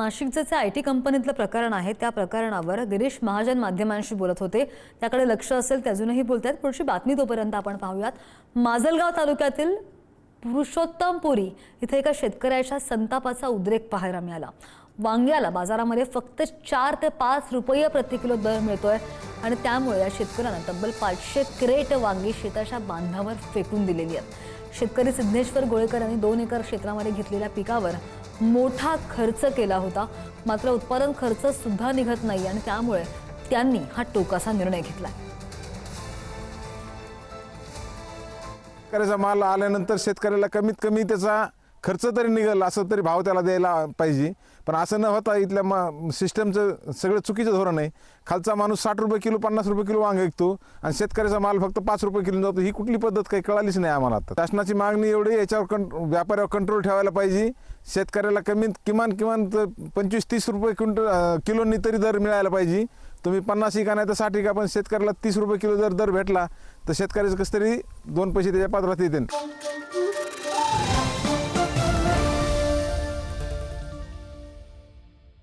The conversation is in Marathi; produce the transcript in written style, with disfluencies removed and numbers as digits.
नाशिकचे आयटी कंपनीतलं प्रकरण आहे त्या प्रकरणावर गिरीश महाजन माध्यमांशी बोलत होते। त्याकडे लक्ष असेल ते अजूनही बोलतात। पुढची बातमी तोपर्यंत आपण पाहूयात। माजलगाव तालुक्यातील पुरुषोत्तमपुरी इथे एका शेतकऱ्याच्या संतापाचा उद्रेक पाहायला मिळाला। वांग्याला बाजारामध्ये फक्त 4 ते 5 रुपये प्रति किलो दर मिळतोय आणि त्यामुळे या शेतकऱ्यानं तब्बल 500 क्रेट वांगी शेताच्या बांधावर फेकून दिलेली आहेत। शेतकरी सिद्धेश्वर गोळेकर यांनी 2 एकर क्षेत्रामध्ये घेतलेल्या पिकावर मोठा खर्च केला होता, मात्र उत्पादन खर्च सुद्धा निघत नाही आणि त्यामुळे त्यांनी हा टोकाचा निर्णय घेतला। शेतकऱ्याचा माल आल्यानंतर शेतकऱ्याला कमीत कमी त्याचा खर्च तरी निघेल असं तरी भाव त्याला द्यायला पाहिजे, पण असं न होता इथल्या सिस्टमचं सगळं चुकीचं धोरण आहे। खालचा माणूस 60 रुपये किलो 50 रुपये किलो वांग विकतो आणि शेतकऱ्याचा माल फक्त 5 रुपये किलो जातो। ही कुठली पद्धत काही कळालीच नाही आम्हाला। आता शासनाची मागणी एवढी याच्यावर व्यापाऱ्यावर कंट्रोल ठेवायला पाहिजे। शेतकऱ्याला किमान 25-30 रुपये किलोनी तरी दर मिळायला पाहिजे। तुम्ही 50 इका नाही तर 60 इका, पण शेतकऱ्याला 30 रुपये किलो दर भेटला तर शेतकऱ्याचं कसं तरी 2 पैसे त्याच्या पात्रात येतील।